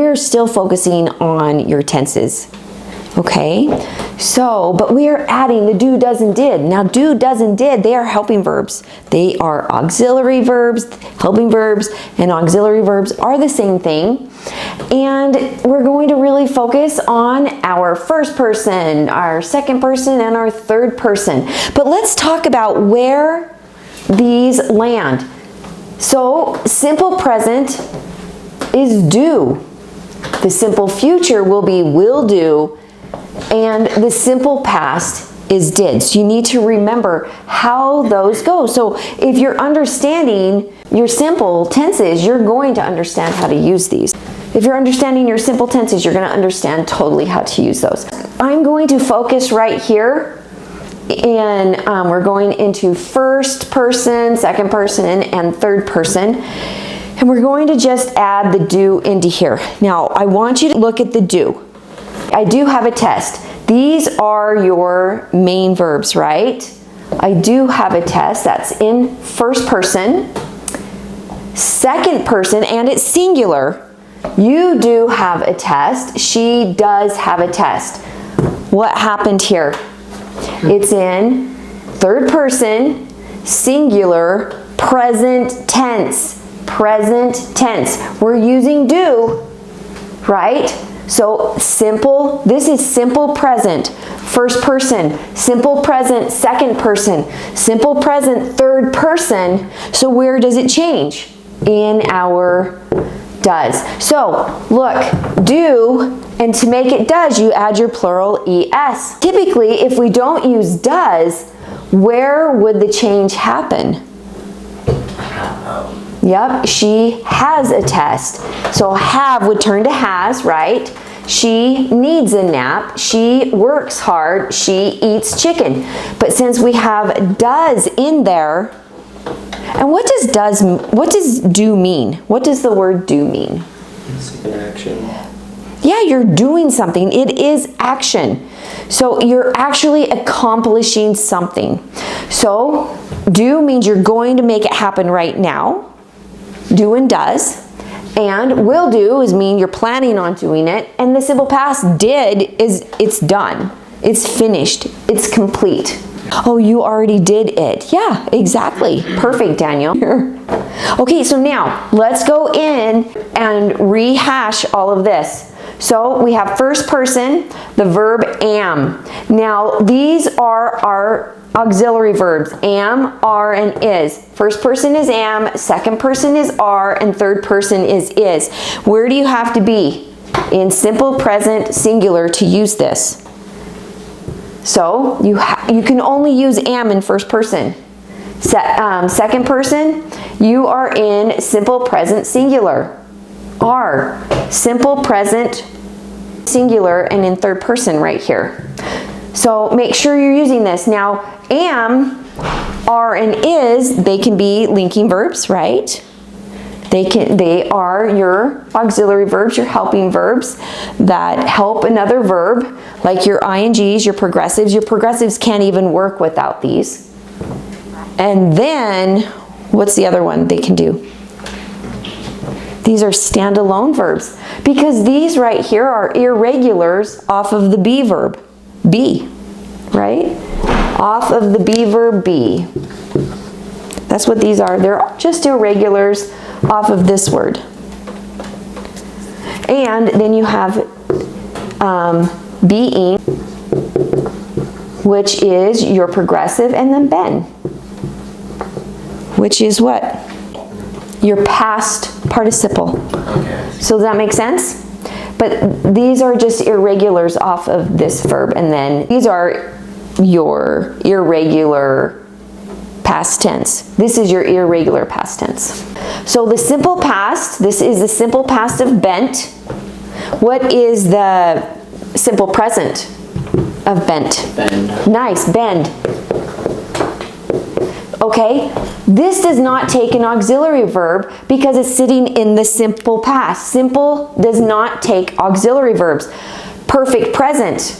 we're still focusing on your tenses. Okay, so, but we are adding the do, does, and did. Now, do, does, and did, they are helping verbs. They are auxiliary verbs. Helping verbs and auxiliary verbs are the same thing. And we're going to really focus on our first person, our second person, and our third person. But let's talk about where these land. So, simple present is do. The simple future will be will do. And the simple past is did. So you need to remember how those go. So if you're understanding your simple tenses, you're going to understand how to use these. If you're understanding your simple tenses, you're going to understand totally how to use those. I'm going to focus right here, and we're going into first person, second person, and third person. And we're going to just add the do into here. Now, I want you to look at the do. I do have a test. These are your main verbs, right? I do have a test that's in first person, second person, and it's singular. You do have a test. She does have a test. What happened here? It's in third person, singular, present tense. Present tense. We're using do, right? So simple, this is simple present, first person, simple present, second person, simple present, third person. So where does it change? In our does. So look, do, and to make it does, you add your plural es. Typically, if we don't use does, where would the change happen? Yep, she has a test. So have would turn to has, right? She needs a nap. She works hard. She eats chicken. But since we have does in there, and what does do mean? What does the word do mean? It's like an action. Yeah, you're doing something. It is action. So you're actually accomplishing something. So do means you're going to make it happen right now. Do and does. And will do is mean you're planning on doing it. And the simple past did is it's done. It's finished. It's complete. Oh, you already did it. Yeah, exactly. Perfect, Daniel. Okay, so now let's go in and rehash all of this. So we have first person, the verb am. Now these are our auxiliary verbs, am, are, and is. First person is am, second person is are, and third person is. Where do you have to be? In simple present singular to use this. So you can only use am in first person. Second person, you are in simple present singular. Are, simple present singular, and in third person right here. So make sure you're using this. Now, am, are, and is, they can be linking verbs, right? They are your auxiliary verbs, your helping verbs that help another verb, like your INGs, your progressives. Your progressives can't even work without these. And then, what's the other one they can do? These are standalone verbs, because these right here are irregulars off of the be verb, be, right? Off of the be verb be. That's what these are. They're just irregulars off of this word. And then you have being, which is your progressive, and then been, which is what? Your past participle. Okay. So does that make sense? But these are just irregulars off of this verb, and then these are your irregular past tense. This is your irregular past tense. So the simple past, this is the simple past of bent. What is the simple present of bent? Bend. Nice, bend. Okay, this does not take an auxiliary verb because it's sitting in the simple past. Simple does not take auxiliary verbs. Perfect present,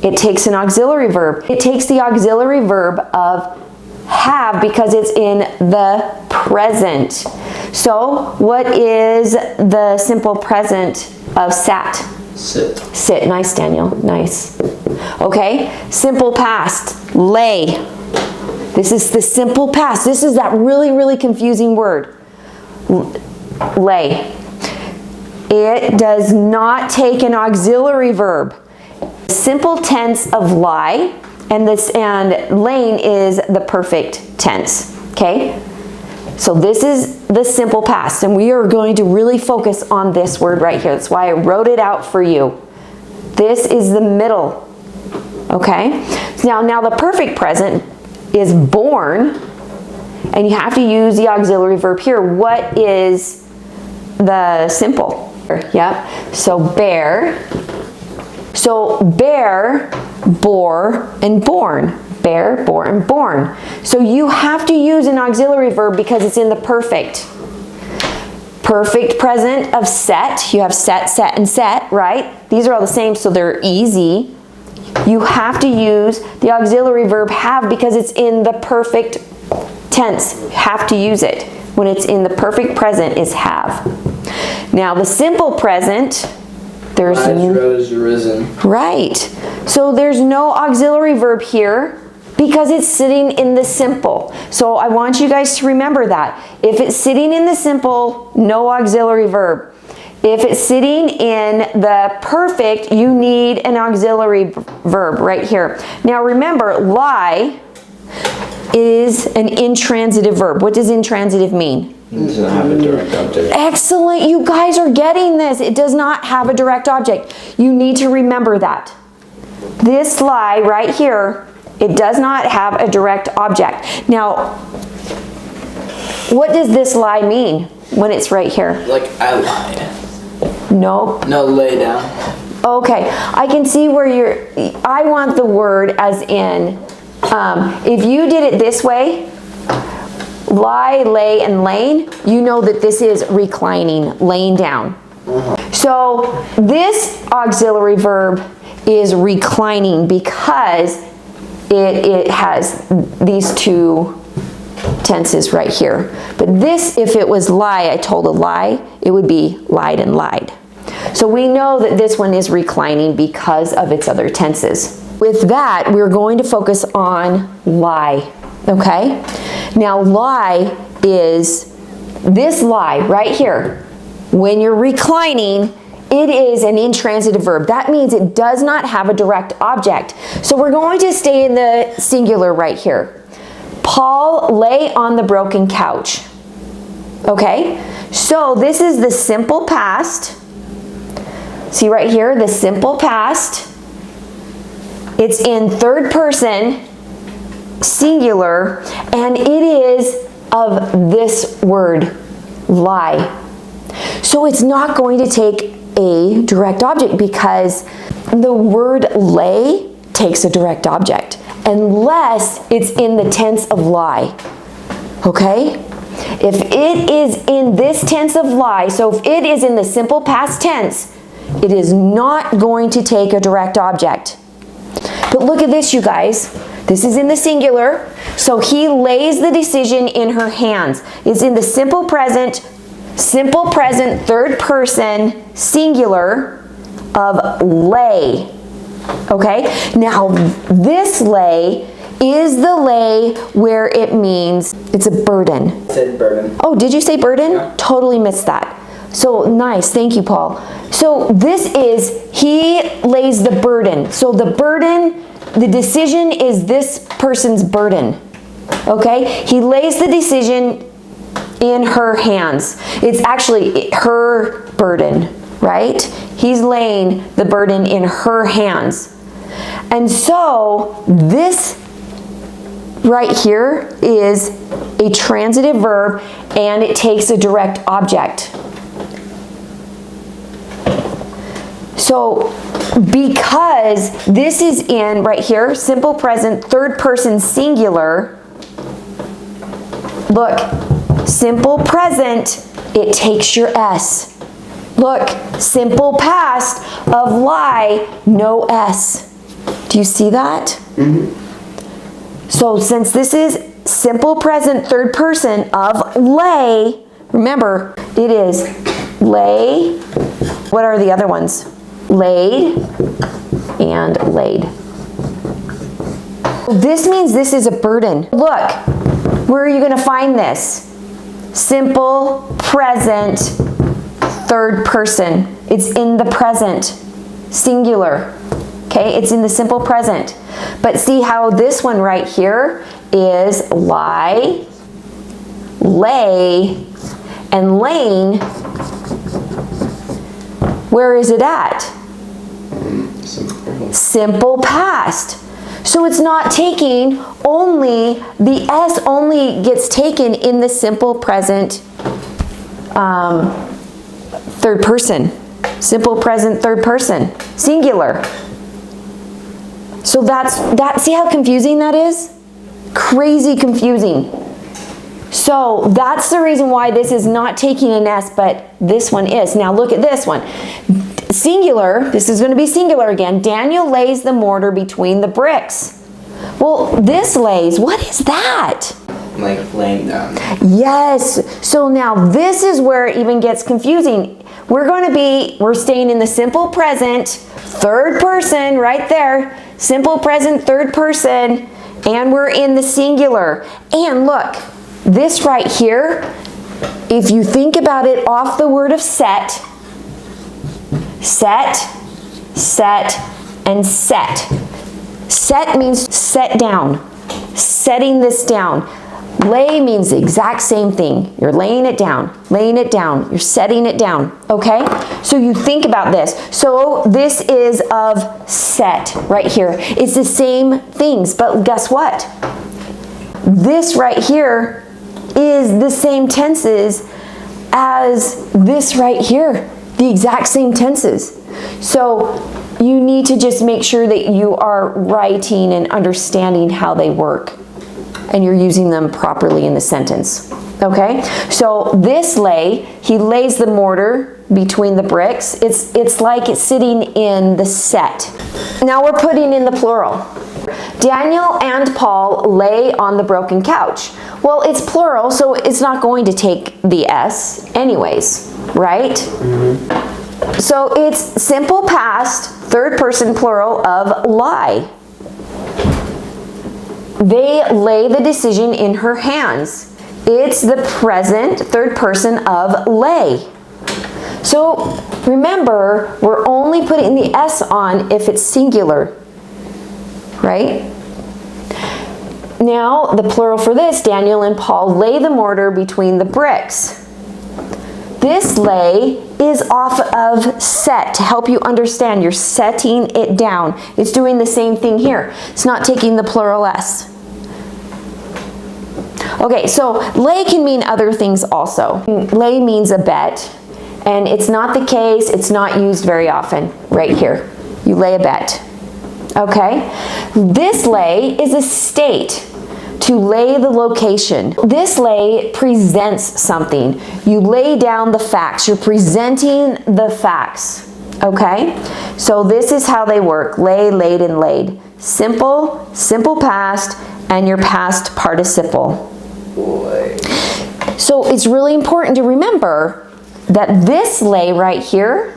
it takes an auxiliary verb. It takes the auxiliary verb of have because it's in the present. So what is the simple present of sat? Sit. Sit. Nice, Daniel. Nice. Okay. Simple past. Lay. This is the simple past. This is that really, really confusing word. Lay. It does not take an auxiliary verb. Simple tense of lie, and laying is the perfect tense. Okay? So this is the simple past, and we are going to really focus on this word right here. That's why I wrote it out for you. This is the middle. Okay? Now the perfect present is born, and you have to use the auxiliary verb here. What is the simple? Yep. So bear. So bear, bore, and born. Bear, bore, and born. So you have to use an auxiliary verb because it's in the perfect. Perfect present of set. You have set, set, and set, right? These are all the same, so they're easy. You have to use the auxiliary verb have because it's in the perfect tense. You have to use it. When it's in the perfect present is have. Now the simple present, there's Rose, risen. right. So there's no auxiliary verb here because it's sitting in the simple. So I want you guys to remember that. If it's sitting in the simple, no auxiliary verb. If it's sitting in the perfect, you need an auxiliary verb right here. Now remember, lie is an intransitive verb. What does intransitive mean? It doesn't have a direct object. Excellent, you guys are getting this. It does not have a direct object. You need to remember that. This lie right here, it does not have a direct object. Now, what does this lie mean when it's right here? Like I lied. Nope. No, lay down. Okay, I can see where I want the word as in, if you did it this way, lie, lay, and laying, you know that this is reclining, laying down. So this auxiliary verb is reclining because it has these two tenses right here. But this, if it was lie, I told a lie, it would be lied and lied. So we know that this one is reclining because of its other tenses. With that, we're going to focus on lie, okay? Now lie is this lie right here. When you're reclining, it is an intransitive verb. That means it does not have a direct object. So we're going to stay in the singular right here. Paul lay on the broken couch. Okay? So this is the simple past. See right here, the simple past. It's in third person, singular, and it is of this word, lie. So it's not going to take a direct object because the word lay takes a direct object unless it's in the tense of lie. Okay? If it is in this tense of lie, so if it is in the simple past tense, it is not going to take a direct object. But look at this, you guys. This is in the singular. So he lays the decision in her hands. It's in the simple present, third person, singular of lay. Okay? Now, this lay is the lay where it means it's a burden. I said burden. Oh, did you say burden? Yeah. Totally missed that. So nice, thank you, Paul. So this is, he lays the burden. So the burden, the decision is this person's burden. Okay? He lays the decision in her hands. It's actually her burden, right? He's laying the burden in her hands. And so this right here is a transitive verb and it takes a direct object. So because this is in right here, simple present, third person singular, look, simple present, it takes your S. Look, simple past of lie, no S. Do you see that? So since this is simple present, third person of lay, Remember, it is lay. What are the other ones? Laid and laid. This means this is a burden. Look, where are you going to find this? Simple, present, third person. It's in the present, singular. Okay, it's in the simple present. But see how this one right here is lie, lay, and laying. Where is it at? Simple past. So it's not taking only, the S only gets taken in the simple present third person. Simple present third person, singular. So see how confusing that is? Crazy confusing. So that's the reason why this is not taking an S, but this one is. Now look at this one. Singular, this is going to be singular again. Daniel lays the mortar between the bricks. Well, this lays, what is that? Like laying down. Yes. So now this is where it even gets confusing. We're staying in the simple present, third person right there. Simple present, third person. And we're in the singular. And look, this right here, if you think about it off the word of set, set, and set. Set means set down, setting this down. Lay means the exact same thing. You're laying it down, you're setting it down, okay? So you think about this. So this is of set right here. It's the same things, but guess what? This right here is the same tenses as this right here. The exact same tenses. So you need to just make sure that you are writing and understanding how they work and you're using them properly in the sentence. Okay? So this lay, he lays the mortar between the bricks. It's like it's sitting in the set. Now we're putting in the plural. Daniel and Paul lay on the broken couch. Well, it's plural, so it's not going to take the S anyways, right? Mm-hmm. So it's simple past, third person plural of lie. They lay the decision in her hands. It's the present, third person of lay. So remember, we're only putting the S on if it's singular, right? Now, the plural for this, Daniel and Paul lay the mortar between the bricks. This lay is off of set to help you understand. You're setting it down. It's doing the same thing here. It's not taking the plural S. Okay, so lay can mean other things also. Lay means a bet, and it's not the case. It's not used very often. Right here, you lay a bet. Okay, this lay is a state. To lay the location. This lay presents something. You lay down the facts. You're presenting the facts. Okay? So this is how they work. Lay, laid, and laid. Simple, simple past, and your past participle. Boy. So it's really important to remember that this lay right here,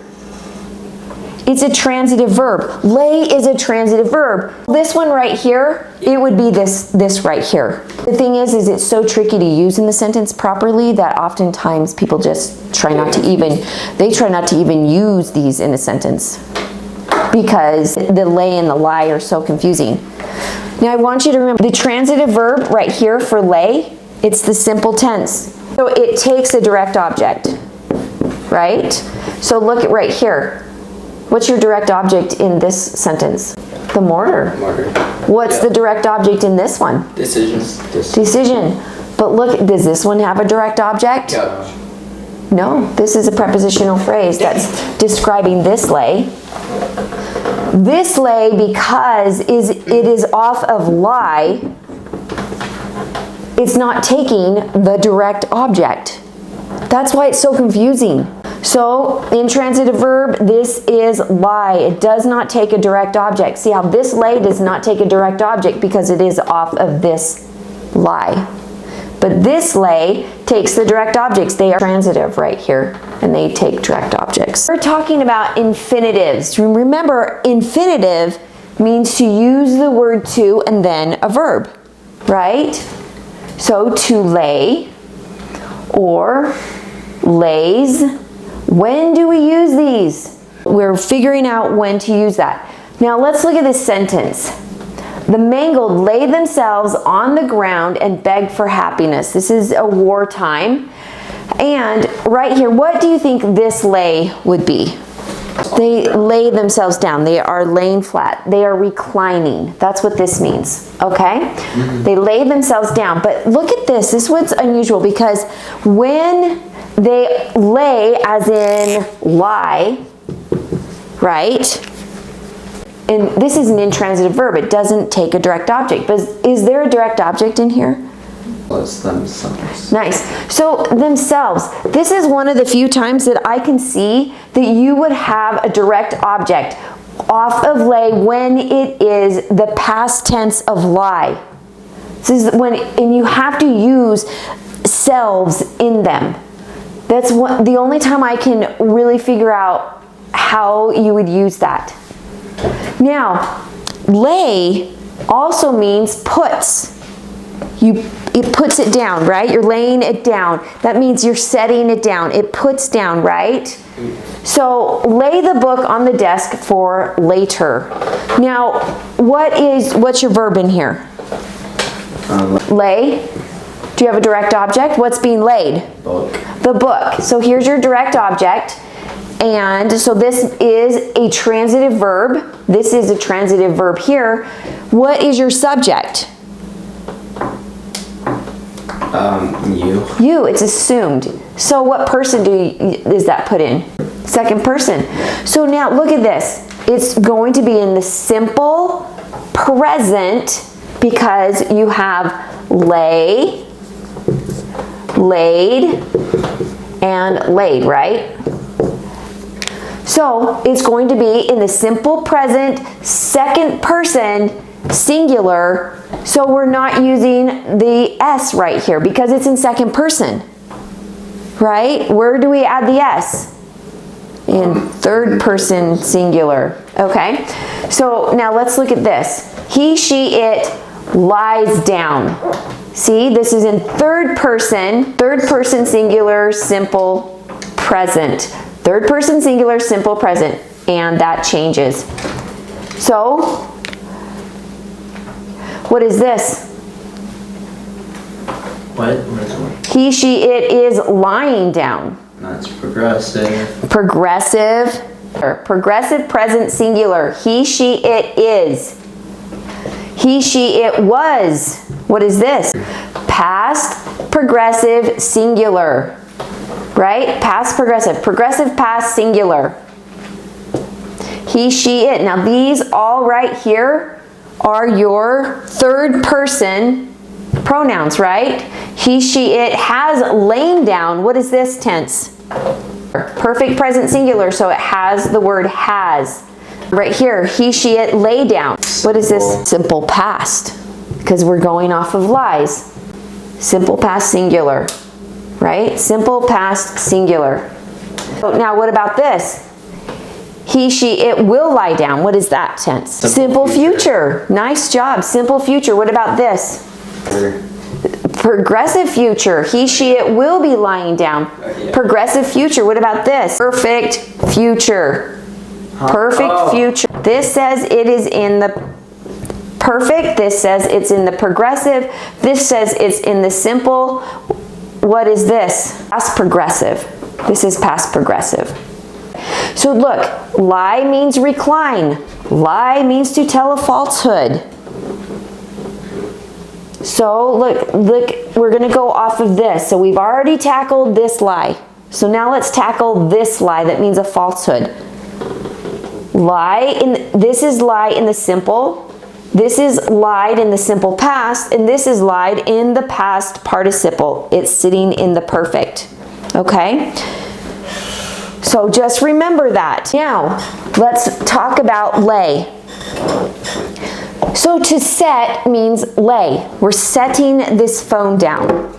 it's a transitive verb. Lay is a transitive verb. This one right here, it would be this right here. The thing is it's so tricky to use in the sentence properly that oftentimes people just try not to even use these in a sentence because the lay and the lie are so confusing. Now I want you to remember the transitive verb right here for lay, it's the simple tense. So it takes a direct object, right? So look at right here. What's your direct object in this sentence? The mortar. Mortar. What's the direct object in this one? Decision. Decision. But look, does this one have a direct object? Couch. No, this is a prepositional phrase that's describing this lay. This lay, because it is off of lie, it's not taking the direct object. That's why it's so confusing. So, intransitive verb, this is lie. It does not take a direct object. See how this lay does not take a direct object because it is off of this lie. But this lay takes the direct objects. They are transitive right here, and they take direct objects. We're talking about infinitives. Remember, infinitive means to use the word to and then a verb, right? So to lay or lays. When do we use these? We're figuring out when to use that. Now let's look at this sentence. The mangled laid themselves on the ground and begged for happiness. This is a wartime. And right here, what do you think this lay would be? They lay themselves down. They are laying flat. They are reclining. That's what this means, okay? They lay themselves down. But look at this. This is what's unusual, because when they lay, as in lie, right? And this is an intransitive verb. It doesn't take a direct object. But is there a direct object in here? Well, it's themselves. Nice. So themselves. This is one of the few times that I can see that you would have a direct object off of lay when it is the past tense of lie. This is when, and you have to use selves in them. That's the only time I can really figure out how you would use that. Now, lay also means puts. It puts it down, right? You're laying it down. That means you're setting it down. It puts down, right? So lay the book on the desk for later. Now, what's your verb in here? Lay. Do you have a direct object? What's being laid? Book. The book. So here's your direct object. And so this is a transitive verb. This is a transitive verb here. What is your subject? You. You. It's assumed. So what person is that put in? Second person. So now look at this. It's going to be in the simple present because you have lay, laid, and laid, right? So it's going to be in the simple present, second person, singular. So we're not using the S right here because it's in second person, right? Where do we add the S? In third person singular, okay? So now let's look at this. He, she, it lies down. See, this is in third person singular, simple, present. Third person singular, simple, present, and that changes. So, what is this? What is what? He, she, it is lying down. That's progressive. Progressive, progressive present singular. He, she, it is. He, she, it was. What is this? Past progressive singular. Right? Past progressive. Progressive past singular. He, she, it. Now these all right here are your third person pronouns, right? He, she, it has lain down. What is this tense? Perfect present singular, so it has the word has. Right here, he, she, it lay down. What is this? Simple past, because we're going off of lies. Simple past singular, right? Simple past singular. Now what about this? He, she, it will lie down. What is that tense? Simple future. Nice job. Simple future. What about this? Progressive future. He, she, it will be lying down. Progressive future. What about this? Perfect future. Perfect future. This says it is in the perfect. This says it's in the progressive. This says it's in the simple. What is this? Past progressive. This is past progressive. So look, lie means recline. Lie means to tell a falsehood. So look, we're going to go off of this. So we've already tackled this lie. So now let's tackle this lie that means a falsehood. This is lie in the simple. This is lied in the simple past, and this is lied in the past participle. It's sitting in the perfect. Okay? So just remember that. Now, let's talk about lay. So to set means lay. We're setting this phone down.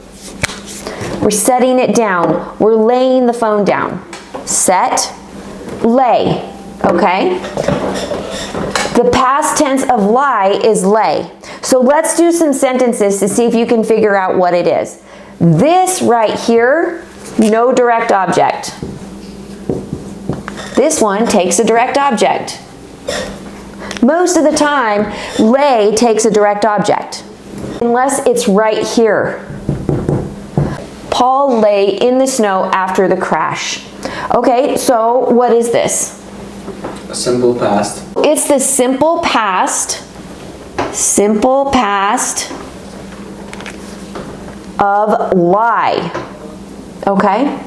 We're setting it down. We're laying the phone down. Set, lay, okay? The past tense of lie is lay. So let's do some sentences to see if you can figure out what it is. This right here, no direct object. This one takes a direct object. Most of the time, lay takes a direct object, unless it's right here. Paul lay in the snow after the crash. Okay, so what is this? A simple past. It's the simple past of lie. Okay?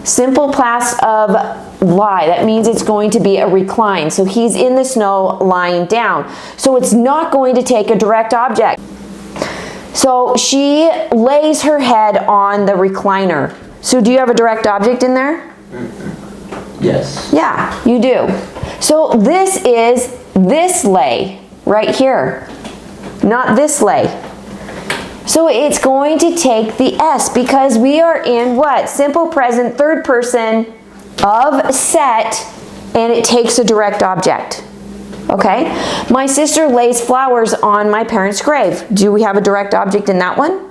Simple past of lie. That means it's going to be a recline. So he's in the snow lying down. So it's not going to take a direct object. So she lays her head on the recliner. So do you have a direct object in there? Yes. Yeah, you do. So this is this lay right here, not this lay. So it's going to take the S because we are in what? Simple present third person of set, and it takes a direct object. Okay? My sister lays flowers on my parents' grave. Do we have a direct object in that one?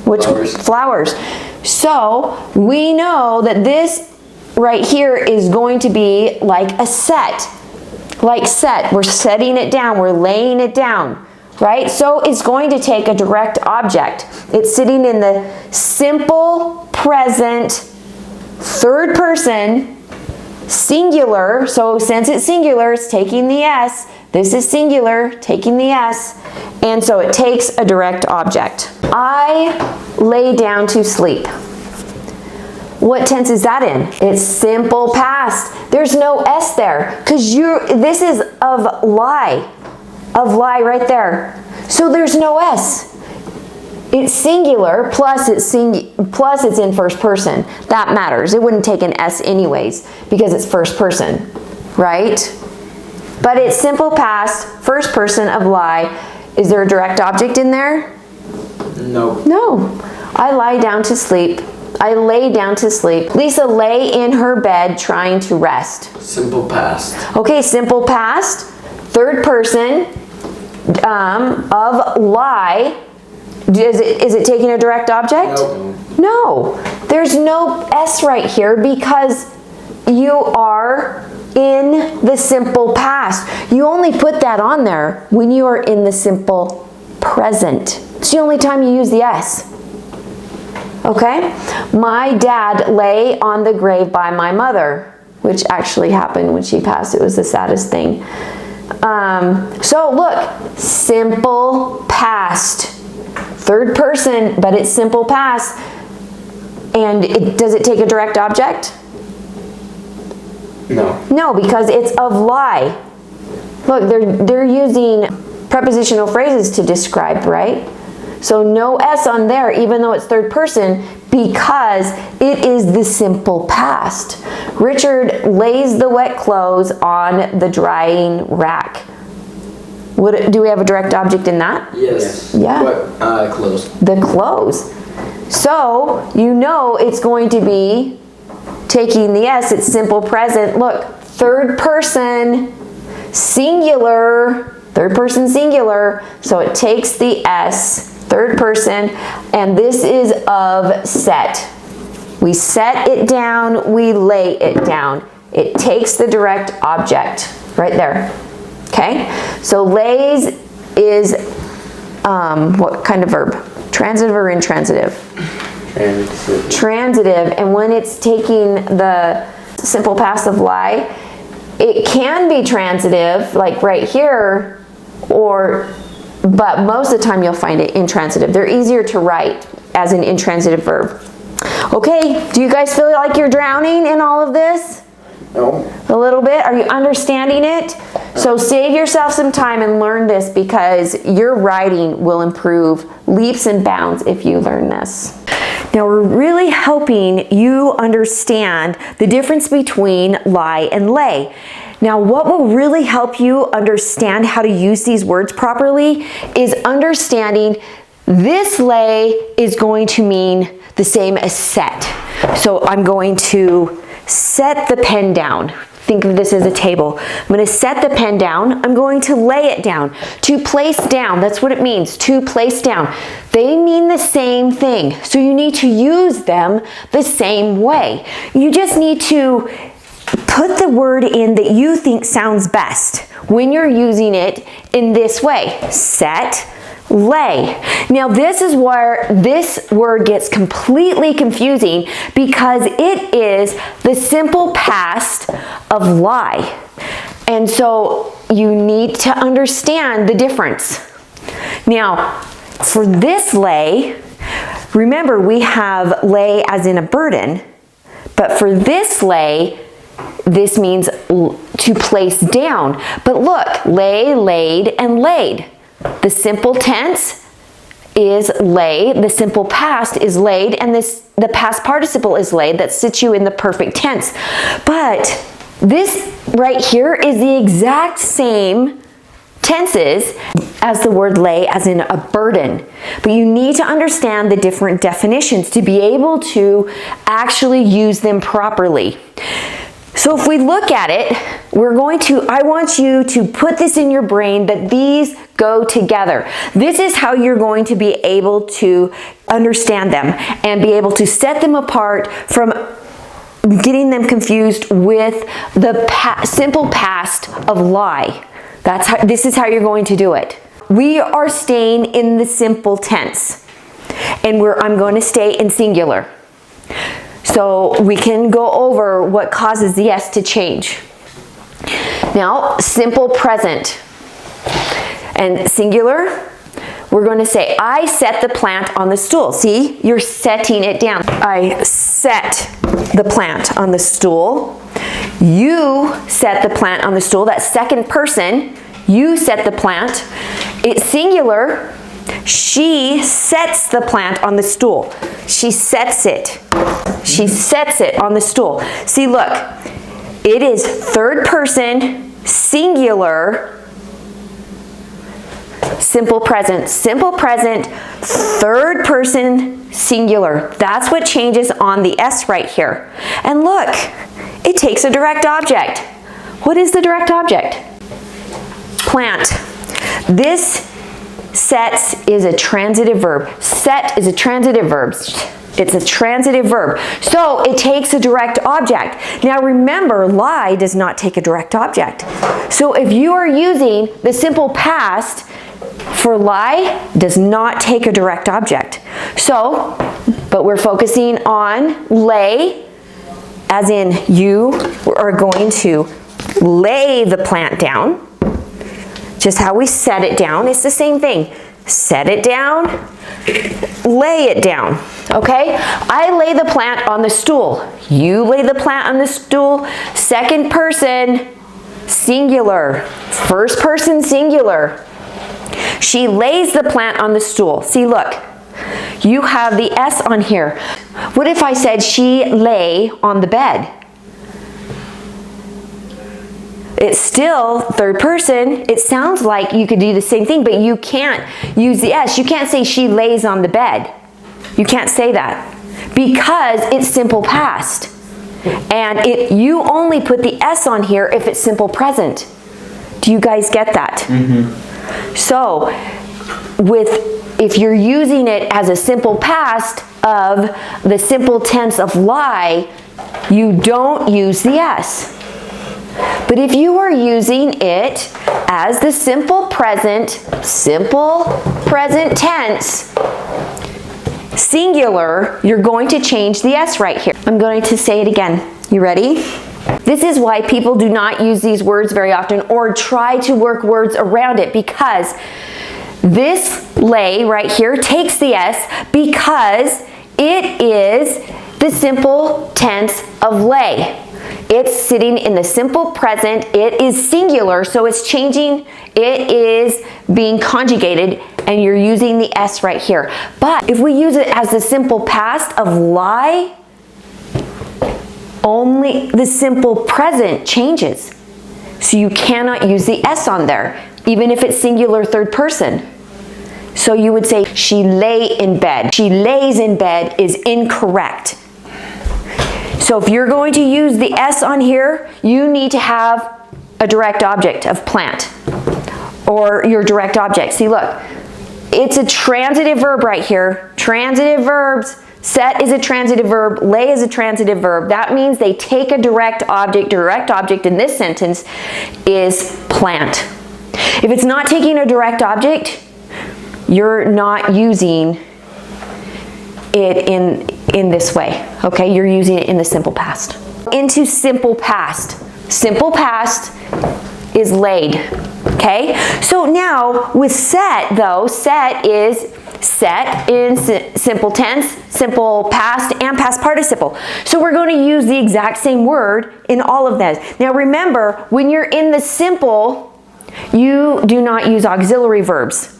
Which flowers. So we know that this right here is going to be like a set. Like set. We're setting it down. We're laying it down. Right? So it's going to take a direct object. It's sitting in the simple present third person singular. So since it's singular, it's taking the S. This is singular, taking the S. And so it takes a direct object. I lay down to sleep. What tense is that in? It's simple past. There's no S there because this is of lie right there. So there's no S. It's singular plus it's in first person. That matters. It wouldn't take an S anyways because it's first person, right? But it's simple past, first person of lie. Is there a direct object in there? No. No. I lie down to sleep. I lay down to sleep. Lisa lay in her bed trying to rest. Simple past. Okay, simple past, third person of lie. Is it taking a direct object? No. No. There's no S right here because you are in the simple past. You only put that on there when you are in the simple present. It's the only time you use the S. Okay? My dad lay on the grave by my mother, which actually happened when she passed. It was the saddest thing. So look, simple past. Third person, but it's simple past. And does it take a direct object? No. No, because it's of lie. Look, they're using prepositional phrases to describe, right? So no S on there, even though it's third person, because it is the simple past. Richard lays the wet clothes on the drying rack. Do we have a direct object in that? Yes. Yeah. What? Clothes. The clothes. So you know it's going to be taking the S. It's simple present. Look, third person singular. Third person singular. So it takes the S. Third person, and this is of set. We set it down, we lay it down. It takes the direct object right there. Okay? So lays is what kind of verb? Transitive or intransitive? Transitive. Transitive, and when it's taking the simple past of lie, it can be transitive, like right here, but most of the time you'll find it intransitive. They're easier to write as an intransitive verb. Okay, do you guys feel like you're drowning in all of this? No. A little bit? Are you understanding it? So save yourself some time and learn this because your writing will improve leaps and bounds if you learn this. Now we're really helping you understand the difference between lie and lay. Now, what will really help you understand how to use these words properly is understanding This lay is going to mean the same as set. So I'm going to set the pen down. Think of this as a table. I'm going to set the pen down. I'm going to lay it down. To place down, that's what it means, to place down. They mean the same thing. So you need to use them the same way. You just need to put the word in that you think sounds best when you're using it in this way. Set, lay. Now this is where this word gets completely confusing because it is the simple past of lie. And so you need to understand the difference. Now, for this lay, remember we have lay as in a burden, but for this lay, this means to place down. But look, lay, laid, and laid. The simple tense is lay, the simple past is laid, and the past participle is laid. That sits you in the perfect tense. But this right here is the exact same tenses as the word lay as in a burden. But you need to understand the different definitions to be able to actually use them properly. So if we look at it, I want you to put this in your brain that these go together. This is how you're going to be able to understand them and be able to set them apart from getting them confused with the simple past of lie. This is how you're going to do it. We are staying in the simple tense, and I'm going to stay in singular. So we can go over what causes the S to change. Now, simple present and singular, we're going to say, I set the plant on the stool. See, you're setting it down. I set the plant on the stool. You set the plant on the stool. That second person, you set the plant. It's singular. She sets the plant on the stool. She sets it. She sets it on the stool. See, look, it is third person, singular, simple present, third person, singular. That's what changes on the S right here. And look, it takes a direct object. What is the direct object? Plant. This sets is a transitive verb. Set is a transitive verb. It's a transitive verb. So it takes a direct object. Now remember, lie does not take a direct object. So if you are using the simple past for lie, does not take a direct object. So, but we're focusing on lay, as in you are going to lay the plant down. Just how we set it down, it's the same thing. Set it down, lay it down, okay? I lay the plant on the stool. You lay the plant on the stool. Second person, singular. First person, singular. She lays the plant on the stool. See, look, you have the S on here. What if I said she lay on the bed? It's still third person. It sounds like you could do the same thing, but you can't use the S. You can't say she lays on the bed. You can't say that because it's simple past. And you only put the S on here if it's simple present. Do you guys get that? Mm-hmm. So if you're using it as a simple past of the simple tense of lie, you don't use the S. But if you are using it as the simple present tense, singular, you're going to change the S right here. I'm going to say it again. You ready? This is why people do not use these words very often or try to work words around it, because this lay right here takes the S because it is the simple tense of lay. It's sitting in the simple present. It is singular, so it's changing. It is being conjugated, and you're using the S right here. But if we use it as the simple past of lie, only the simple present changes. So you cannot use the S on there, even if it's singular third person. So you would say, she lay in bed. She lays in bed is incorrect. So if you're going to use the S on here, you need to have a direct object of plant, or your direct object. See, look, it's a transitive verb right here. Transitive verbs, set is a transitive verb, lay is a transitive verb. That means they take a direct object. Direct object in this sentence is plant. If it's not taking a direct object, you're not using it in this way, okay? You're using it in the simple past. Into simple past. Simple past is laid, okay? So now with set though, set is set in simple tense, simple past, and past participle. So we're going to use the exact same word in all of those. Now remember, when you're in the simple, you do not use auxiliary verbs.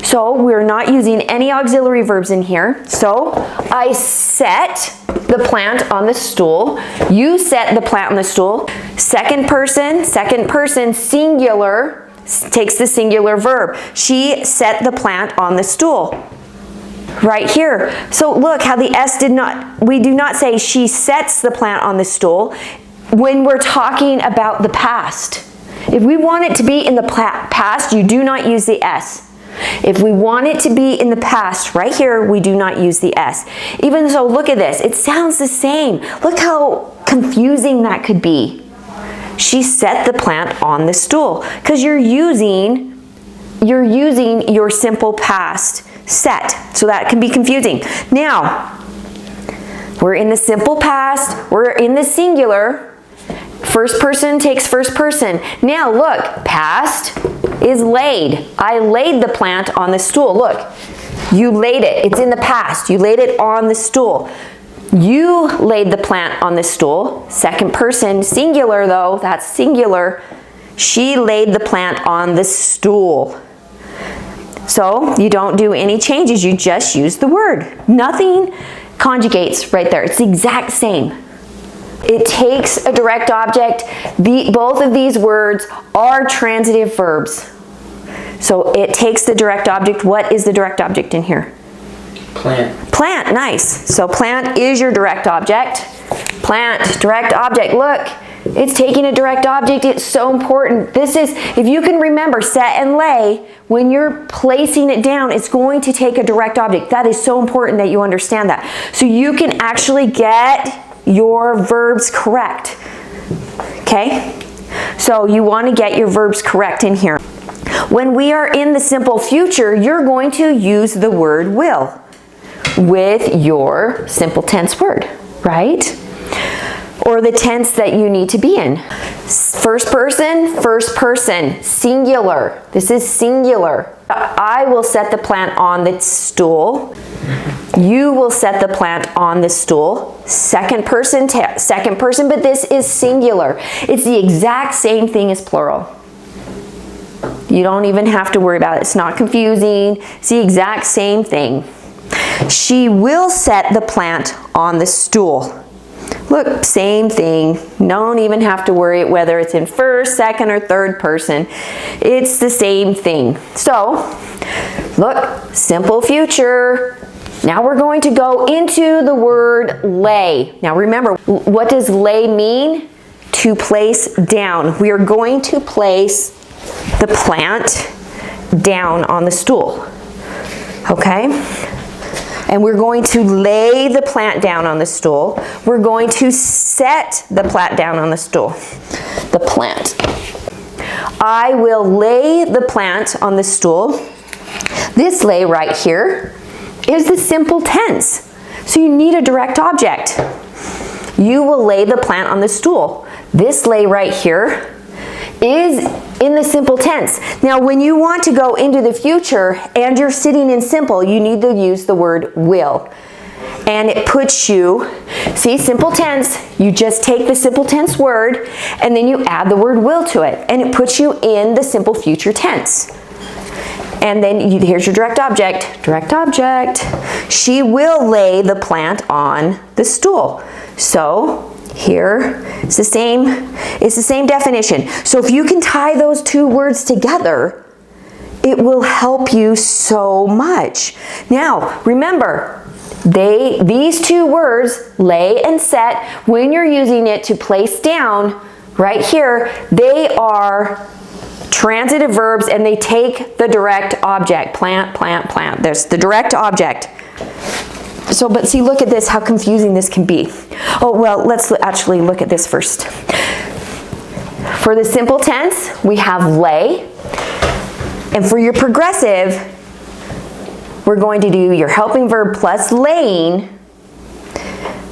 So we're not using any auxiliary verbs in here. So I set the plant on the stool. You set the plant on the stool. Second person, singular, takes the singular verb. She set the plant on the stool. Right here. So look how the S did not, we do not say she sets the plant on the stool when we're talking about the past. If we want it to be in the past, you do not use the S. If we want it to be in the past, right here, we do not use the S. Even so, look at this. It sounds the same. Look how confusing that could be. She set the plant on the stool, because you're using your simple past set. So that can be confusing. Now, we're in the simple past. We're in the singular. First person takes first person. Now look, past is laid. I laid the plant on the stool. Look, you laid it. It's in the past. You laid it on the stool. You laid the plant on the stool. Second person, singular though, that's singular. She laid the plant on the stool. So you don't do any changes. You just use the word. Nothing conjugates right there. It's the exact same. It takes a direct object. Both of these words are transitive verbs. So it takes the direct object. What is the direct object in here? Plant. Plant, nice. So plant is your direct object. Plant, direct object. Look, it's taking a direct object. It's so important. This is, if you can remember, set and lay, when you're placing it down, it's going to take a direct object. That is so important that you understand that. So you can actually get your verbs correct, okay? So you want to get your verbs correct in here. When we are in the simple future, you're going to use the word will with your simple tense word, right? Or the tense that you need to be in. First person, singular. This is singular. I will set the plant on the stool. You will set the plant on the stool. Second person, but this is singular. It's the exact same thing as plural. You don't even have to worry about it. It's not confusing. It's the exact same thing. She will set the plant on the stool. Look, same thing. Don't even have to worry whether it's in first, second, or third person. It's the same thing. So, look, simple future. Now we're going to go into the word lay. Now remember, what does lay mean? To place down. We are going to place the plant down on the stool. Okay? And we're going to lay the plant down on the stool. We're going to set the plant down on the stool. The plant. I will lay the plant on the stool. This lay right here is the simple tense. So you need a direct object. You will lay the plant on the stool. This lay right here is in the simple tense. Now when you want to go into the future and you're sitting in simple, you need to use the word will. And it puts you, see, simple tense, you just take the simple tense word and then you add the word will to it. And it puts you in the simple future tense. And then here's your direct object. Direct object. She will lay the plant on the stool. So here, it's the same definition. So if you can tie those two words together, It will help you so much. Now, remember, these two words, lay and set, when you're using it to place down, right here, they are transitive verbs and they take the direct object. Plant, plant, plant. There's the direct object. So, but see, look at this, how confusing this can be. Oh, well, let's actually look at this first. For the simple tense, we have lay. And for your progressive, we're going to do your helping verb plus laying.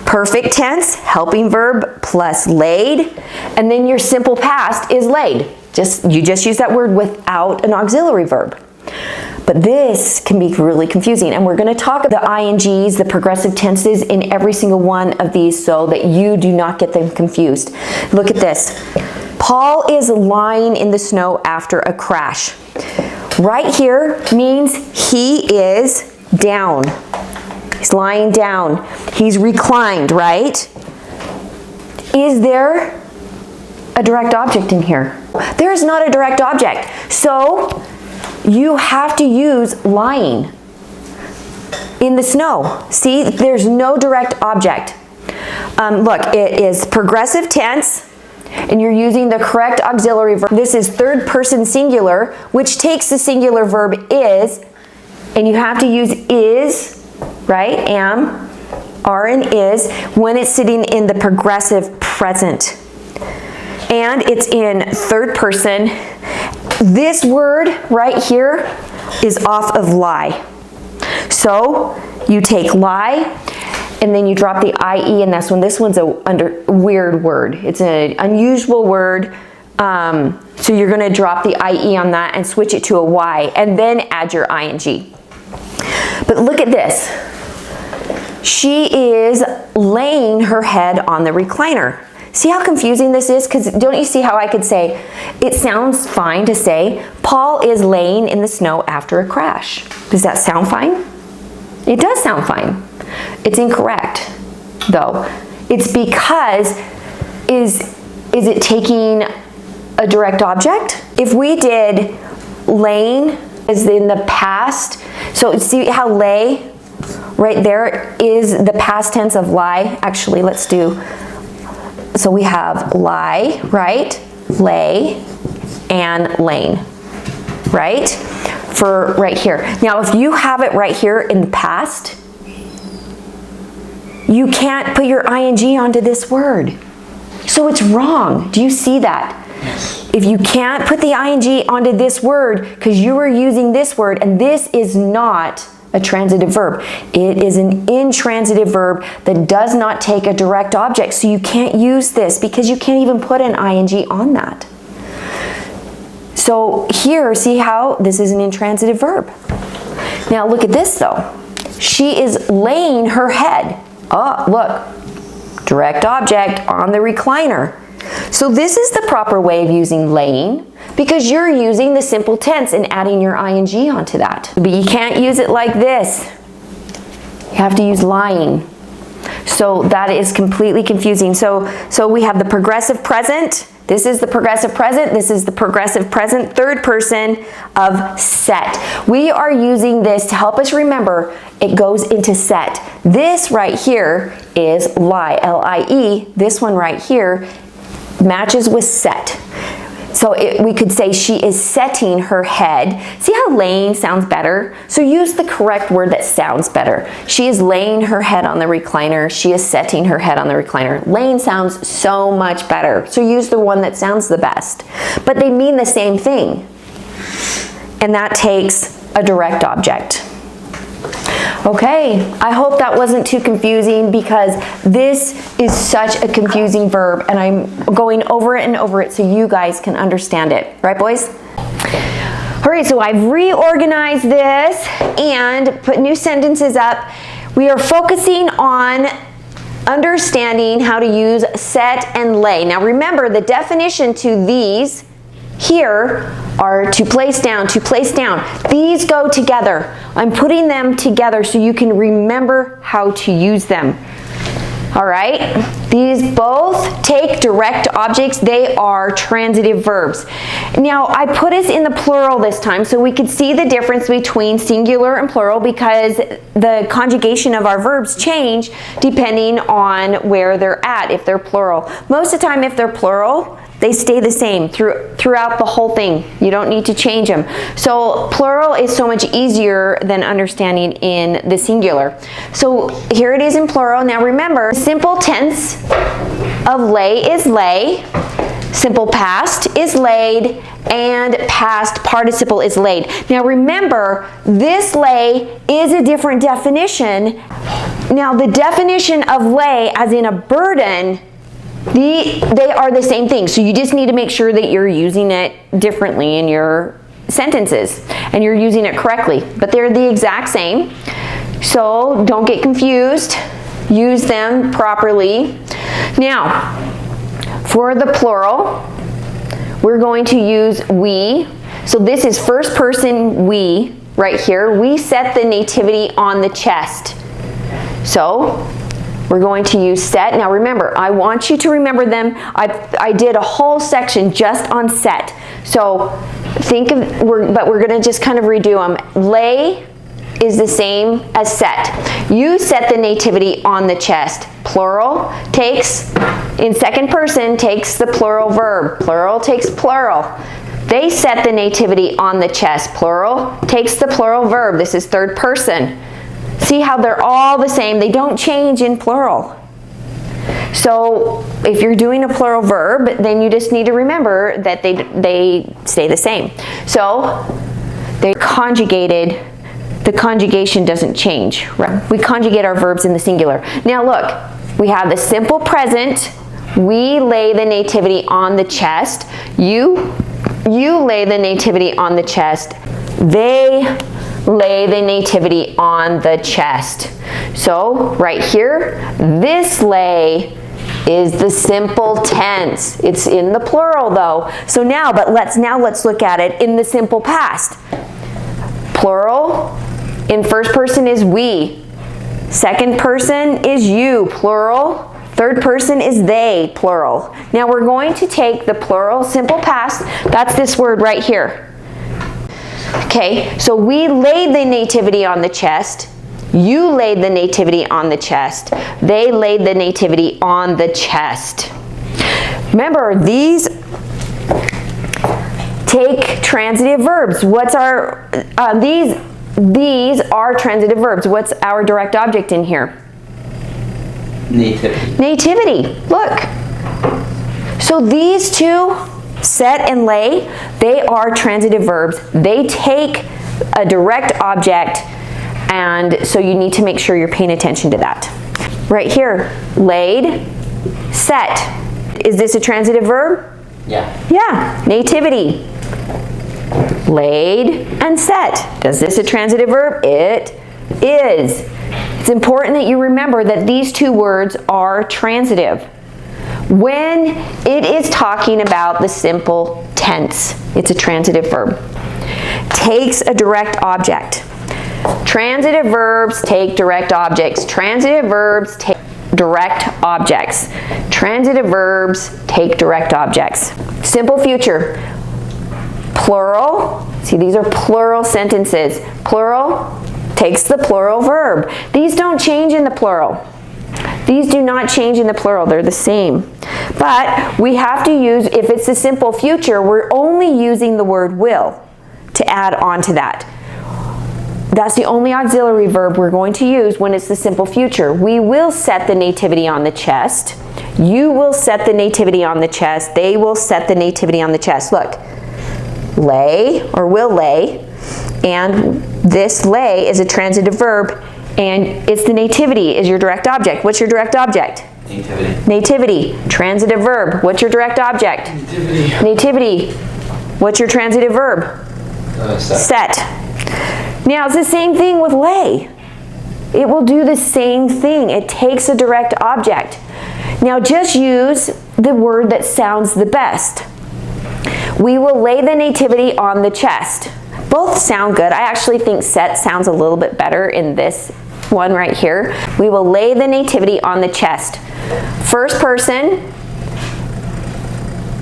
Perfect tense, helping verb plus laid. And then your simple past is laid. You just use that word without an auxiliary verb. But this can be really confusing, and we're going to talk about the INGs, the progressive tenses, in every single one of these so that you do not get them confused. Look at this. Paul is lying in the snow after a crash. Right here means he is down. He's lying down. He's reclined, right? Is there a direct object in here? There is not a direct object. So you have to use lying in the snow. See, there's no direct object. Look, it is progressive tense, and you're using the correct auxiliary verb. This is third person singular, which takes the singular verb is, and you have to use is, right? Am, are, and is when it's sitting in the progressive present. And it's in third person. This word right here is off of lie. So you take lie, and then you drop the IE, and that's when this one's a weird word. It's an unusual word. So you're going to drop the IE on that and switch it to a Y, and then add your ING. But look at this. She is laying her head on the recliner. See how confusing this is? Because don't you see how I could say, it sounds fine to say, Paul is laying in the snow after a crash. Does that sound fine? It does sound fine. It's incorrect, though. It's because, is it taking a direct object? If we did laying is in the past, so see how lay right there is the past tense of lie. Actually, let's do, so we have lie, right? Lay and laying, right? For right here. Now, if you have it right here in the past, you can't put your ing onto this word. So it's wrong. Do you see that? Yes. If you can't put the ing onto this word because you were using this word, and this is not a transitive verb. It is an intransitive verb that does not take a direct object. So you can't use this because you can't even put an ing on that. So here, see how this is an intransitive verb. Now look at this though. She is laying her head. Oh, look, direct object on the recliner. So this is the proper way of using laying because you're using the simple tense and adding your ing onto that. But you can't use it like this. You have to use lying. So that is completely confusing. So we have the progressive present. This is the progressive present. This is the progressive present, third person of set. We are using this to help us remember it goes into set. This right here is lie, L-I-E. This one right here matches with set. So we could say she is setting her head. See how laying sounds better? So use the correct word that sounds better. She is laying her head on the recliner. She is setting her head on the recliner. Laying sounds so much better. So use the one that sounds the best. But they mean the same thing. And that takes a direct object. Okay, I hope that wasn't too confusing because this is such a confusing verb and I'm going over it and over it so you guys can understand it. Right, boys? All right, so I've reorganized this and put new sentences up. We are focusing on understanding how to use set and lay. Now remember, the definition to these here are to place down, to place down. These go together. I'm putting them together so you can remember how to use them. All right? These both take direct objects. They are transitive verbs. Now, I put us in the plural this time so we could see the difference between singular and plural because the conjugation of our verbs change depending on where they're at, if they're plural. Most of the time, if they're plural, they stay the same throughout the whole thing. You don't need to change them. So plural is so much easier than understanding in the singular. So here it is in plural. Now remember, simple tense of lay is lay, simple past is laid, and past participle is laid. Now remember, this lay is a different definition. Now the definition of lay, as in a burden, they are the same thing, so you just need to make sure that you're using it differently in your sentences and you're using it correctly, but they're the exact same, so don't get confused. Use them properly. Now, for the plural, we're going to use we. So this is first person we right here. We set the nativity on the chest. So we're going to use set. Now remember, I want you to remember them. I did a whole section just on set. So think of, but we're going to just kind of redo them. Lay is the same as set. You set the nativity on the chest. Plural takes, in second person, takes the plural verb. Plural takes plural. They set the nativity on the chest. Plural takes the plural verb. This is third person. See how they're all the same. They don't change in plural. So if you're doing a plural verb, then you just need to remember that they stay the same. So they're conjugated. The conjugation doesn't change. Right? We conjugate our verbs in the singular. Now look, we have the simple present. We lay the nativity on the chest. You lay the nativity on the chest. They lay the nativity on the chest. So right here, this lay is the simple tense. It's in the plural though. So now let's look at it in the simple past. Plural in first person is we. Second person is you, plural. Third person is they, plural. Now we're going to take the plural simple past. That's this word right here. Okay, so we laid the nativity on the chest. You laid the nativity on the chest. They laid the nativity on the chest. Remember, these take transitive verbs. What's our, these are transitive verbs. What's our direct object in here? Nativity. Nativity, look. So these two, set and lay, they are transitive verbs. They take a direct object, and so you need to make sure you're paying attention to that. Right here, laid, set. Is this a transitive verb? Yeah. Yeah, nativity. Laid and set. Is this a transitive verb? It is. It's important that you remember that these two words are transitive. When it is talking about the simple tense, it's a transitive verb. Takes a direct object. Transitive verbs take direct objects. Transitive verbs take direct objects. Transitive verbs take direct objects. Simple future. Plural. See, these are plural sentences. Plural takes the plural verb. These don't change in the plural. These do not change in the plural, they're the same. But we have to use, if it's a simple future, we're only using the word will to add on to that. That's the only auxiliary verb we're going to use when it's the simple future. We will set the nativity on the chest. You will set the nativity on the chest. They will set the nativity on the chest. Look, lay or will lay, and this lay is a transitive verb. And it's the nativity is your direct object. What's your direct object? Nativity. Nativity, transitive verb. What's your direct object? Nativity. Nativity. What's your transitive verb? Set. Now it's the same thing with lay. It will do the same thing. It takes a direct object. Now just use the word that sounds the best. We will lay the nativity on the chest. Both sound good. I actually think set sounds a little bit better in this one right here. We will lay the nativity on the chest. First person,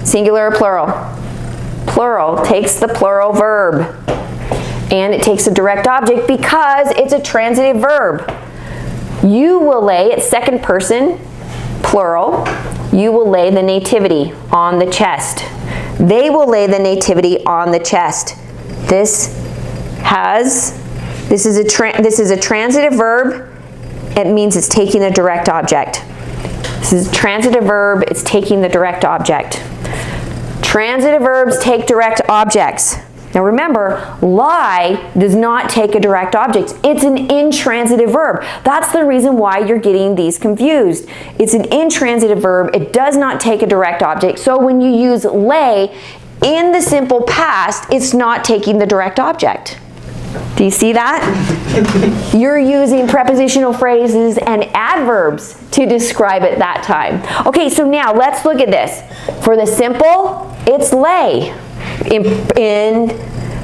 singular or plural? Plural takes the plural verb. And it takes a direct object because it's a transitive verb. You will lay, it's second person, plural, you will lay the nativity on the chest. They will lay the nativity on the chest. This is a transitive verb. It means it's taking a direct object. This is a transitive verb, it's taking the direct object. Transitive verbs take direct objects. Now remember, lie does not take a direct object. It's an intransitive verb. That's the reason why you're getting these confused. It's an intransitive verb. It does not take a direct object. So when you use lay in the simple past, it's not taking the direct object. Do you see that? You're using prepositional phrases and adverbs to describe it that time. Okay, so now let's look at this. For the simple, it's lay. In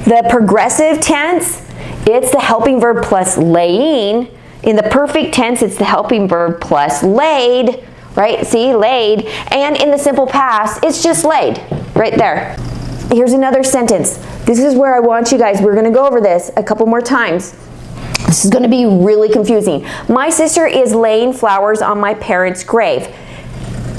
the progressive tense, it's the helping verb plus laying. In the perfect tense, it's the helping verb plus laid, right? See, laid. And in the simple past, it's just laid, right there. Here's another sentence. This is where I want you guys, we're gonna go over this a couple more times. This is gonna be really confusing. My sister is laying flowers on my parents' grave.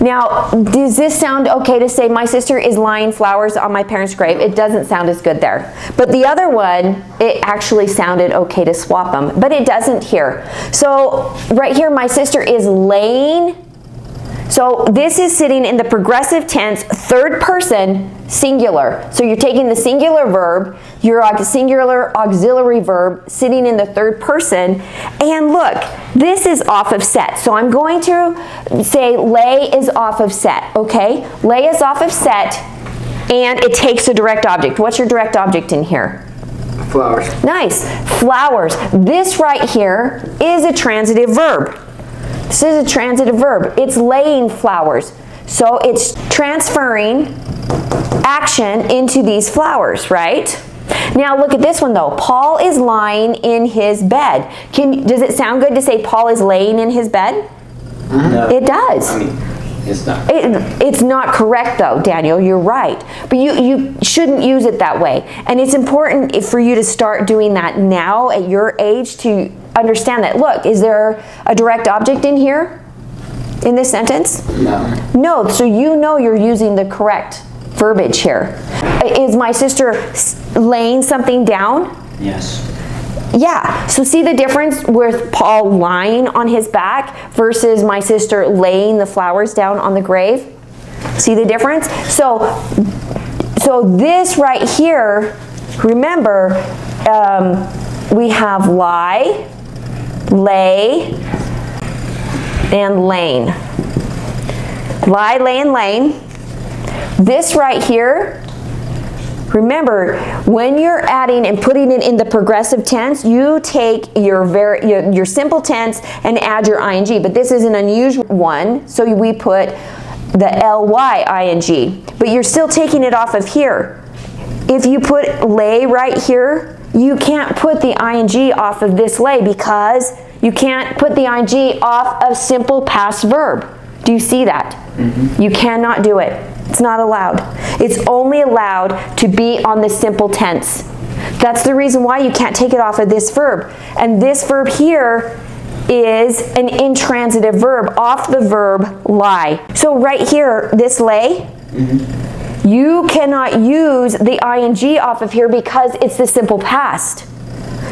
Now, does this sound okay to say my sister is laying flowers on my parents' grave? It doesn't sound as good there. But the other one, it actually sounded okay to swap them, but it doesn't here. So right here, my sister is laying. So this is sitting in the progressive tense, third person, singular. So you're taking the singular verb, your singular auxiliary verb, sitting in the third person. And look, this is off of set. So I'm going to say lay is off of set, okay? Lay is off of set, and it takes a direct object. What's your direct object in here? Flowers. Nice, flowers. This right here is a transitive verb. This is a transitive verb. It's laying flowers. So it's transferring action into these flowers, right? Now look at this one though. Paul is lying in his bed. Does it sound good to say Paul is laying in his bed? No. It does. I mean, it's not. It's not correct though, Daniel, you're right. But you shouldn't use it that way. And it's important for you to start doing that now at your age to understand that. Look, is there a direct object in here? In this sentence? No. No, so you know you're using the correct verbiage here. Is my sister laying something down? Yes. Yeah, so see the difference with Paul lying on his back versus my sister laying the flowers down on the grave? See the difference? So this right here, remember, we have lie, lay, and lane. Lie, lay, and lane. This right here, remember, when you're adding and putting it in the progressive tense, you take your simple tense and add your ing, but this is an unusual one, so we put the ly ing, but you're still taking it off of here. If you put lay right here, you can't put the ing off of this lay because you can't put the ing off of simple past verb. Do you see that? Mm-hmm. You cannot do it. It's not allowed. It's only allowed to be on the simple tense. That's the reason why you can't take it off of this verb. And this verb here is an intransitive verb off the verb lie. So right here, this lay, you cannot use the ing off of here because it's the simple past.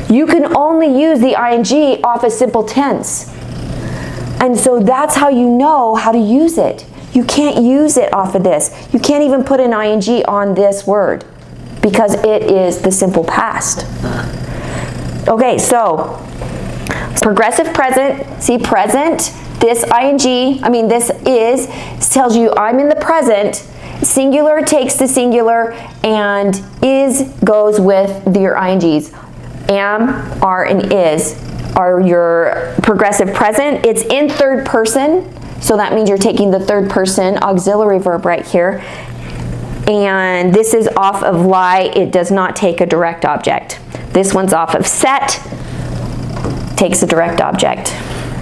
You can only use the ing off a simple tense. And so that's how you know how to use it. You can't use it off of this. You can't even put an ing on this word because it is the simple past. Okay, so progressive present, see present, this ing, this tells you I'm in the present. Singular takes the singular, and is goes with your ings. Am, are, and is are your progressive present. It's in third person, so that means you're taking the third person auxiliary verb right here. And this is off of lie. It does not take a direct object. This one's off of set, takes a direct object.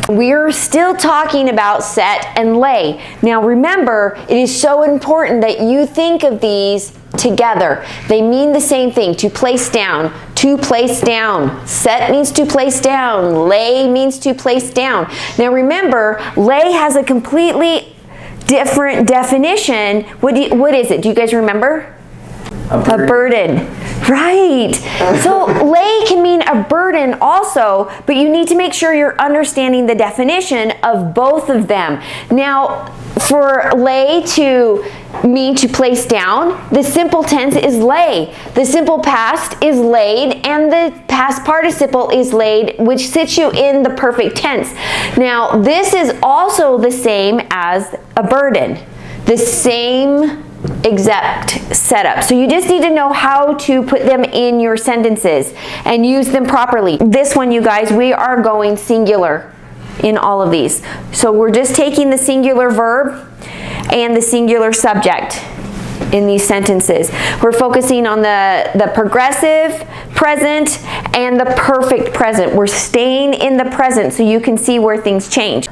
We're still talking about set and lay. Now remember, it is so important that you think of these together. They mean the same thing. To place down, to place down. Set means to place down. Lay means to place down. Now remember, lay has a completely different definition. What is it? Do you guys remember? A burden. Right. So lay can mean a burden also, but you need to make sure you're understanding the definition of both of them. Now, for lay to mean to place down, the simple tense is lay. The simple past is laid, and the past participle is laid, which sits you in the perfect tense. Now, this is also the same as a burden. The same exact setup. So you just need to know how to put them in your sentences and use them properly. This one, you guys, we are going singular in all of these. So we're just taking the singular verb and the singular subject in these sentences. We're focusing on the progressive present and the perfect present. We're staying in the present so you can see where things change.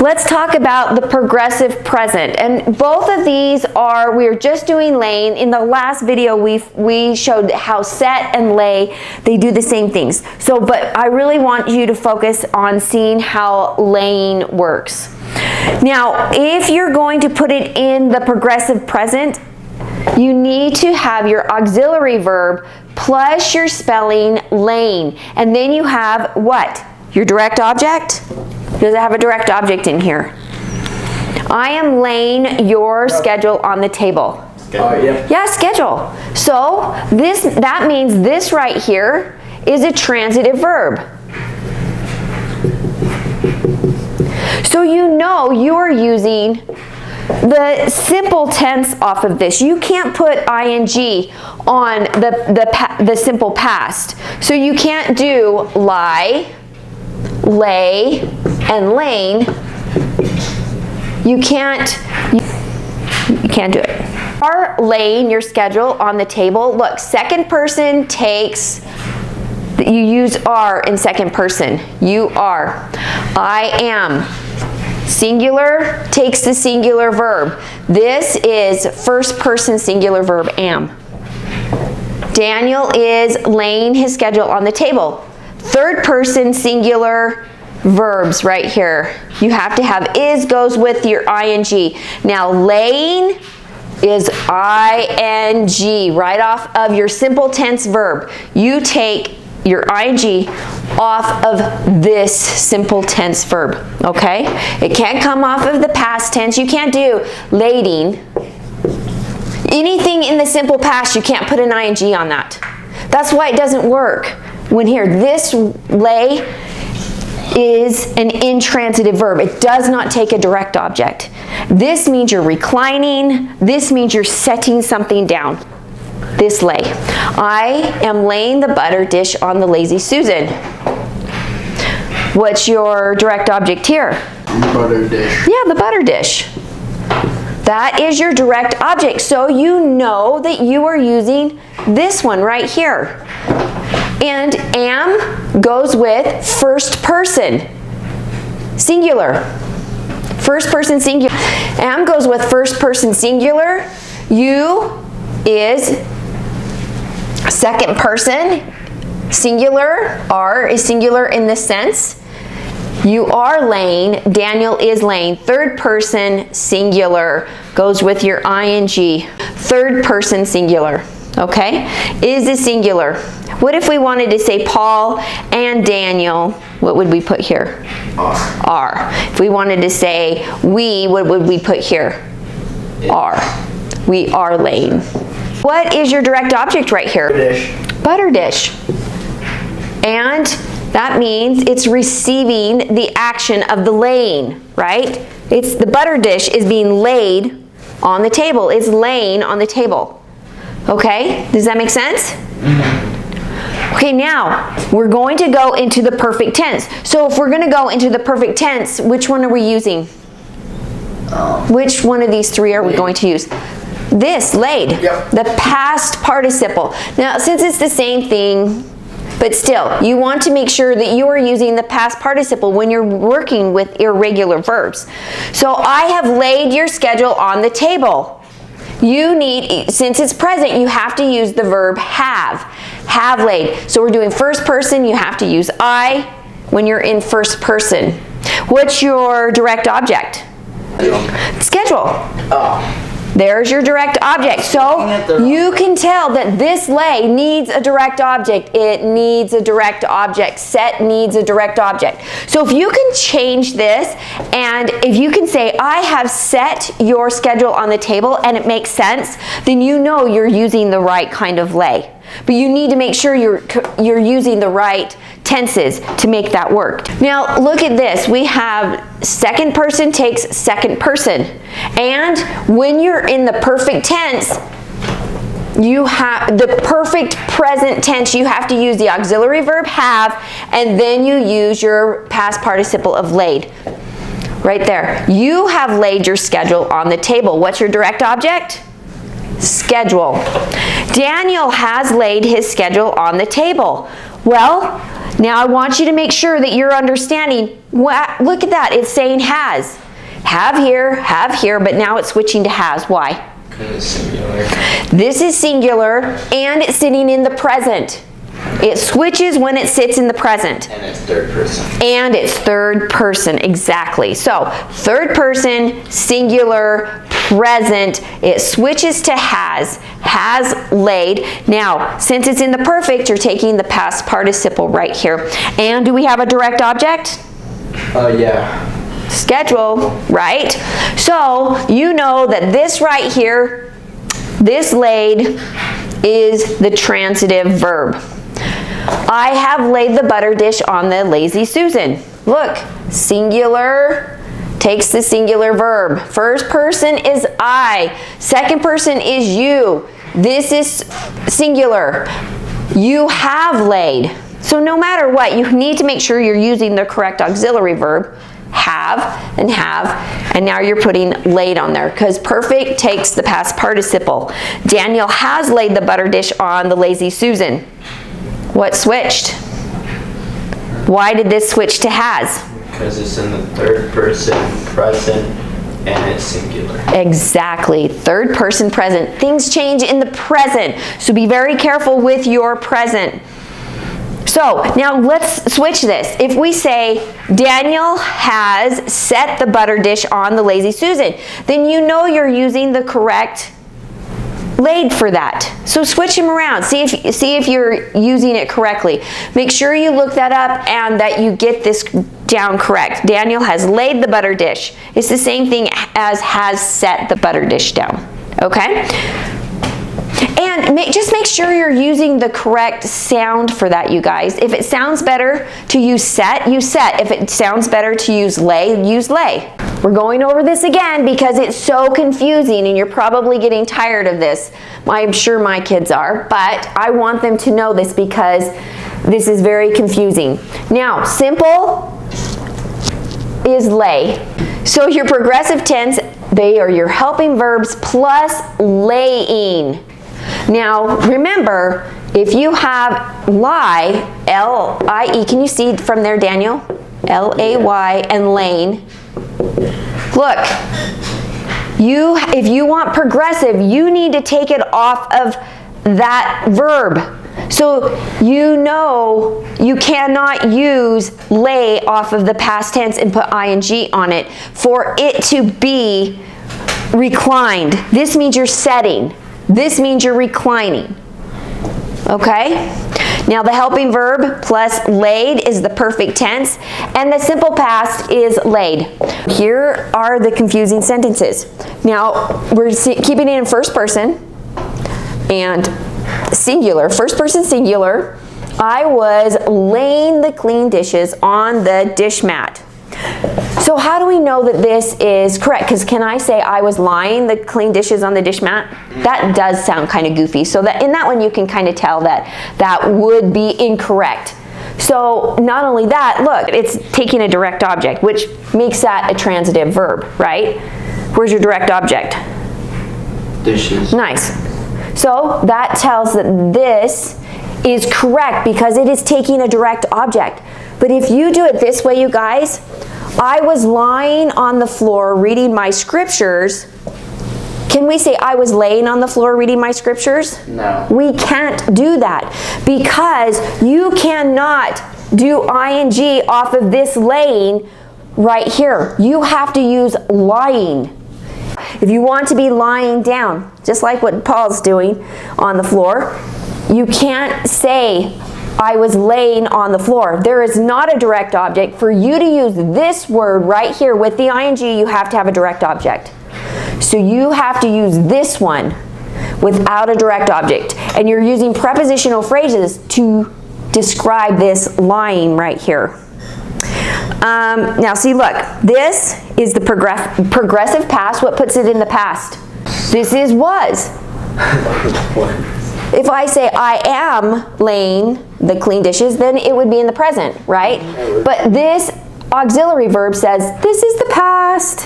Let's talk about the progressive present. And both of these are, we're just doing laying. In the last video, we showed how set and lay, they do the same things. So, but I really want you to focus on seeing how laying works. Now, if you're going to put it in the progressive present, you need to have your auxiliary verb plus your spelling laying. And then you have what? Your direct object? Does it have a direct object in here? I am laying your schedule on the table. Yeah, schedule. So that means this right here is a transitive verb. So you know you are using the simple tense off of this. You can't put ing on the simple past. So you can't do lie, lay, and laying. You can't do it. Are laying your schedule on the table. Look, second person takes, you use are in second person. You are. I am. Singular takes the singular verb. This is first person singular verb, am. Daniel is laying his schedule on the table. Third person singular verbs right here. You have to have is goes with your ing. Now laying is ing right off of your simple tense verb. You take your ing off of this simple tense verb, okay? It can't come off of the past tense. You can't do lading. Anything in the simple past, you can't put an ing on that. That's why it doesn't work. When here, this lay is an intransitive verb. It does not take a direct object. This means you're reclining. This means you're setting something down. This lay. I am laying the butter dish on the lazy Susan. What's your direct object here? Butter dish. Yeah, the butter dish. That is your direct object. So you know that you are using this one right here. And am goes with first person singular. First person singular. Am goes with first person singular. You is second person singular. Are is singular in this sense. You are laying. Daniel is laying. Third person singular goes with your ing. Third person singular. Okay? Is a singular. What if we wanted to say Paul and Daniel? What would we put here? Are. If we wanted to say we, what would we put here? Are. We are laying. What is your direct object right here? Dish. Butter dish. And that means it's receiving the action of the laying, right? It's the butter dish is being laid on the table. It's laying on the table. Okay? Does that make sense? Okay, now we're going to go into the perfect tense. So if we're going to go into the perfect tense, which one are we using? Which one of these three are we going to use? This, laid. Yep. The past participle. Now, since it's the same thing, But still, you want to make sure that you are using the past participle when you're working with irregular verbs. So I have laid your schedule on the table. You need, since it's present, you have to use the verb have. Have laid. So we're doing first person, you have to use I when you're in first person. What's your direct object? Schedule. Oh. There's your direct object. So you can tell that this lay needs a direct object. It needs a direct object. Set needs a direct object. So if you can change this, and if you can say, I have set your schedule on the table, and it makes sense, then you know you're using the right kind of lay. But you need to make sure you're using the right tenses to make that work. Now look at this. We have second person takes second person. And when you're in the perfect tense, you have the perfect present tense, you have to use the auxiliary verb have, and then you use your past participle of laid. Right there. You have laid your schedule on the table. What's your direct object? Schedule. Daniel has laid his schedule on the table. Well, now I want you to make sure that you're understanding. Look at that. It's saying has. Have here, but now it's switching to has. Why? Because it's singular. This is singular, and it's sitting in the present. It switches when it sits in the present. And it's third person. And it's third person, exactly. So, third person, singular, present, it switches to has laid. Now, since it's in the perfect, you're taking the past participle right here. And do we have a direct object? Yeah. Schedule, right? So, you know that this right here, this laid, is the transitive verb. I have laid the butter dish on the lazy Susan. Look, singular takes the singular verb. First person is I. Second person is you. This is singular. You have laid. So no matter what, you need to make sure you're using the correct auxiliary verb. Have, and now you're putting laid on there because perfect takes the past participle. Daniel has laid the butter dish on the lazy Susan. What switched? Why did this switch to has? Because it's in the third person, present, and it's singular. Exactly. Third person present. Things change in the present. So be very careful with your present. So now let's switch this. If we say Daniel has set the butter dish on the lazy Susan, then you know you're using the correct laid for that. So switch them around. See if you're using it correctly. Make sure you look that up and that you get this down correct. Daniel has laid the butter dish. It's the same thing as has set the butter dish down. Okay? And just make sure you're using the correct sound for that, you guys. If it sounds better to use set, use set. If it sounds better to use lay. We're going over this again because it's so confusing and you're probably getting tired of this. I'm sure my kids are, but I want them to know this because this is very confusing. Now, simple is lay. So your progressive tense, they are your helping verbs plus laying. Now, remember, if you have lie, L-I-E, can you see from there, Daniel? L-A-Y and lane. Look, if you want progressive, you need to take it off of that verb. So you know you cannot use lay off of the past tense and put ing on it for it to be reclined. This means you're setting. This means you're reclining. Okay? Now the helping verb plus laid is the perfect tense, and the simple past is laid. Here are the confusing sentences. Now we're keeping it in first person and singular. First person singular. I was laying the clean dishes on the dish mat. So how do we know that this is correct? Because can I say I was lying the clean dishes on the dish mat? That does sound kind of goofy. So that in that one you can kind of tell that that would be incorrect. So not only that, look, it's taking a direct object, which makes that a transitive verb, right? Where's your direct object? Dishes. Nice. So that tells that this is correct because it is taking a direct object. But if you do it this way, you guys, I was lying on the floor reading my scriptures. Can we say I was laying on the floor reading my scriptures? No. We can't do that because you cannot do ing off of this laying right here. You have to use lying. If you want to be lying down, just like what Paul's doing on the floor, you can't say I was laying on the floor. There is not a direct object. For you to use this word right here with the ing, you have to have a direct object. So you have to use this one without a direct object. And you're using prepositional phrases to describe this lying right here. Now see, look, this is the progressive past. What puts it in the past? This is was. If I say I am laying the clean dishes, then it would be in the present, right? But this auxiliary verb says this is the past.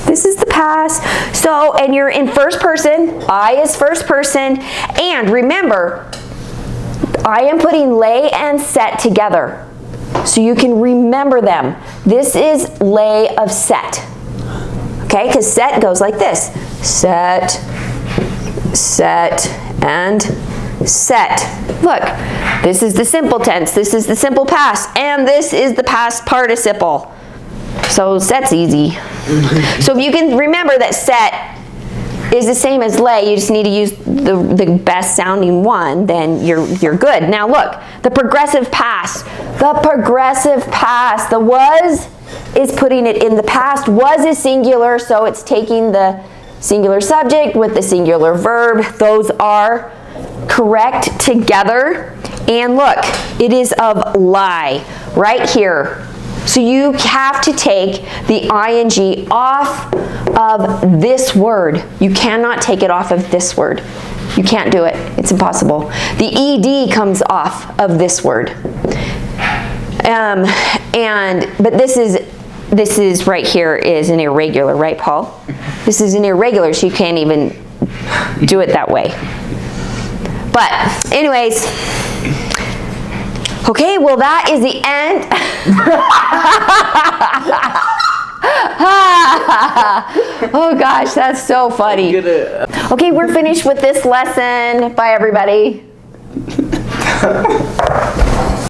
This is the past. So, and you're in first person. I is first person. And remember, I am putting lay and set together. So you can remember them. This is lay of set. Okay, because set goes like this. Set, set, and set. Look, this is the simple tense, this is the simple past, and this is the past participle. So set's easy. So if you can remember that set is the same as lay, you just need to use the best sounding one, then you're good. Now look, the progressive past. The progressive past. The was is putting it in the past. Was is singular, so it's taking the singular subject with the singular verb. Those are correct together. And look, it is of lie right here. So you have to take the ing off of this word. You cannot take it off of this word. You can't do it. It's impossible. The ed comes off of this word. But this is right here is an irregular, right, Paul? This is an irregular, so you can't even do it that way. But anyways, okay, well that is the end. Oh gosh, that's so funny. Okay, we're finished with this lesson. Bye everybody.